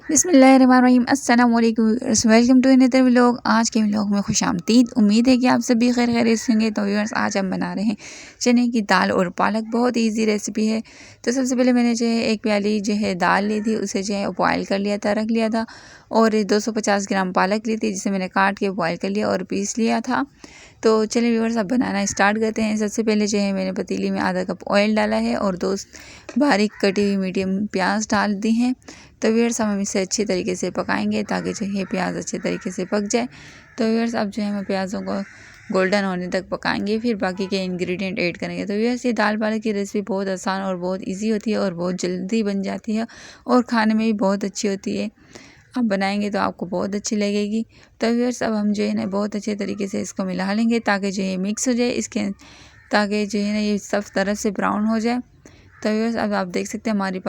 बिस्मिल्लाहिर्रहमानिर्रहीम अस्सलाम वालेकुम viewers, welcome to another vlog. आज के व्लॉग में खुशामदीद। उम्मीद है कि आप सभी खैर खैरियत से होंगे। तो व्यूअर्स, आज हम बना रहे हैं चने की दाल और पालक। बहुत इजी रेसिपी है। तो सबसे पहले मैंने जो है एक प्याली जो है दाल ली थी, उसे जो है बॉयल कर लिया था, रख लिया था। और 250 ग्राम पालक ली थी, जिसे मैंने काट के बॉयल कर लिया और पीस लिया था। तो चलिए व्यूअर्स, अब बनाना स्टार्ट करते हैं। सबसे पहले जो है मैंने पतीली में आधा कप ऑयल डाला है और 2 बारीक कटी हुई मीडियम प्याज डाल दी हैं। तो व्यूअर्स, हम इसे अच्छी तरीके से पकाएंगे ताकि जो है प्याज अच्छे तरीके से पक जाए। तो व्यूअर्स, अब जो है हम प्याज़ों को गोल्डन होने तक पकाएंगे, फिर बाकी के इंग्रेडिएंट ऐड करेंगे। तो व्यूअर्स, ये दाल पालक की रेसिपी बहुत आसान और बहुत इजी होती है और बहुत जल्दी बन जाती है और खाने में भी बहुत अच्छी होती है। आप बनाएंगे तो आपको बहुत अच्छी लगेगी। तो व्यूअर्स, अब हम जो है ना बहुत अच्छे तरीके से इसको मिला लेंगे ताकि जो है मिक्स हो जाए इसके, ताकि जो है ना ये सब तरफ से ब्राउन हो जाए। तो व्यूअर्स, अब आप देख सकते हैं हमारी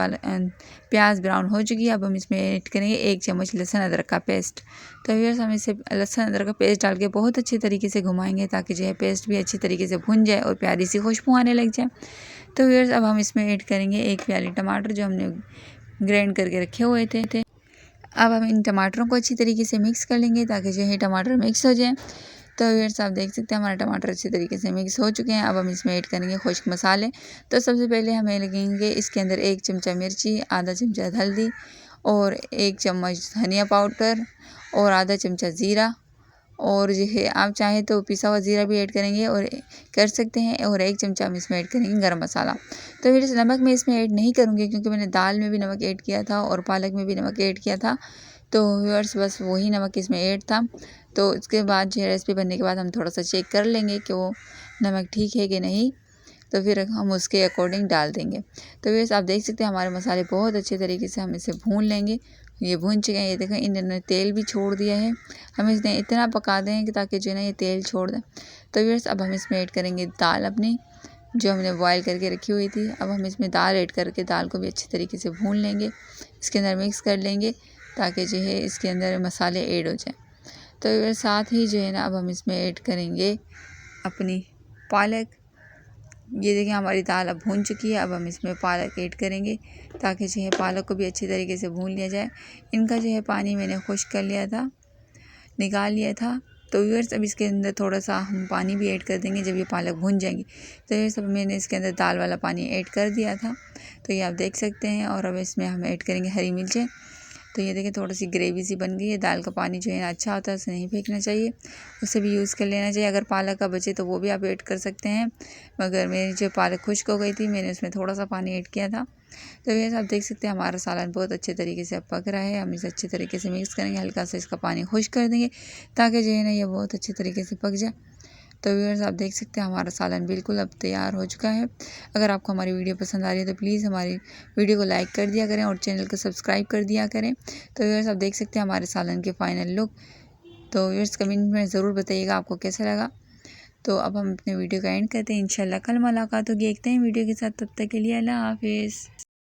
प्याज ब्राउन हो चुकी है। अब हम इसमें ऐड करेंगे 1 चम्मच लहसुन अदरक का पेस्ट। तो व्यूअर्स, हम इसे लहसुन अदरक का पेस्ट डाल के बहुत अच्छी तरीके से घुमाएंगे ताकि जो है पेस्ट भी अच्छी तरीके से भुन जाए और प्यारी सी खुशबू आने लग जाए। तो व्यूअर्स, अब हम इसमें ऐड करेंगे 1 प्याली टमाटर जो हमने ग्राइंड करके रखे हुए थे। अब हम इन टमाटरों को अच्छी तरीके से मिक्स कर लेंगे ताकि जो है टमाटर मिक्स हो जाए। तो व्यूअर्स, आप देख सकते हैं हमारे टमाटर अच्छी तरीके से मिक्स हो चुके हैं। अब हम इसमें ऐड करेंगे खुश्क मसाले। तो सबसे पहले हमें लगेंगे इसके अंदर 1 चमचा मिर्ची, आधा चमचा हल्दी और 1 चम्मच धनिया पाउडर और आधा चमचा ज़ीरा। और जो है आप चाहें तो पिसा हुआ ज़ीरा भी ऐड करेंगे और कर सकते हैं। और 1 चमचा हम इसमें ऐड करेंगे गरम मसाला। तो फिर इस नमक मैं इसमें ऐड नहीं करूँगी क्योंकि मैंने दाल में भी नमक ऐड किया था और पालक में भी नमक ऐड किया था। तो व्यूअर्स, बस वही नमक इसमें ऐड था। तो उसके बाद जो है रेसिपी बनने के बाद हम थोड़ा सा चेक कर लेंगे कि वो नमक ठीक है कि नहीं, तो फिर हम उसके अकॉर्डिंग डाल देंगे। तो व्यूअर्स, आप देख सकते हैं हमारे मसाले बहुत अच्छे तरीके से हम इसे भून लेंगे। ये भून चुके हैं, ये देखें इन्होंने तेल भी छोड़ दिया है। हम इसे इतना पका दें कि ताकि जो है ना ये तेल छोड़ दें। तो व्यूअर्स, अब हम इसमें ऐड करेंगे दाल अपनी जो हमने बॉयल करके रखी हुई थी। अब हम इसमें दाल ऐड करके दाल को भी अच्छी तरीके से भून लेंगे, इसके अंदर मिक्स कर लेंगे ताकि जो है इसके अंदर मसाले ऐड हो जाएँ। तो साथ ही जो है ना अब हम इसमें ऐड करेंगे अपनी पालक। ये देखिए हमारी दाल अब भून चुकी है। अब हम इसमें पालक ऐड करेंगे ताकि जो है पालक को भी अच्छी तरीके से भून लिया जाए। इनका जो है पानी मैंने खुश्क कर लिया था, निकाल लिया था। तो व्यूअर्स, अब इसके अंदर थोड़ा सा हम पानी भी ऐड कर देंगे जब ये पालक भून जाएंगी। तो ये सब मैंने इसके अंदर दाल वाला पानी ऐड कर दिया था, तो ये आप देख सकते हैं। और अब इसमें हम ऐड करेंगे हरी मिर्चें। तो ये देखिए थोड़ी सी ग्रेवी सी बन गई है। दाल का पानी जो है ना अच्छा होता है, उसे नहीं फेंकना चाहिए, उसे भी यूज़ कर लेना चाहिए। अगर पालक का बचे तो वो भी आप ऐड कर सकते हैं, मगर मेरी जो पालक खुश्क हो गई थी मैंने उसमें थोड़ा सा पानी ऐड किया था। तो ये आप देख सकते हैं हमारा सालन बहुत अच्छे तरीके से अब पक रहा है। हम इसे अच्छे तरीके से मिक्स करेंगे, हल्का सा इसका पानी खुश्क कर देंगे ताकि जो है ना ये बहुत अच्छे तरीके से पक जाए। तो व्यूअर्स, आप देख सकते हैं हमारा सालन बिल्कुल अब तैयार हो चुका है। अगर आपको हमारी वीडियो पसंद आ रही है तो प्लीज़ हमारी वीडियो को लाइक कर दिया करें और चैनल को सब्सक्राइब कर दिया करें। तो व्यूअर्स, आप देख सकते हैं हमारे सालन के फाइनल लुक। तो व्यूअर्स, कमेंट में ज़रूर बताइएगा आपको कैसा लगा। तो अब हम अपने वीडियो का एंड करते हैं। इंशाल्लाह कल मुलाकात होगी एक नई वीडियो के साथ। तब तक के लिए अल्लाह हाफिज़।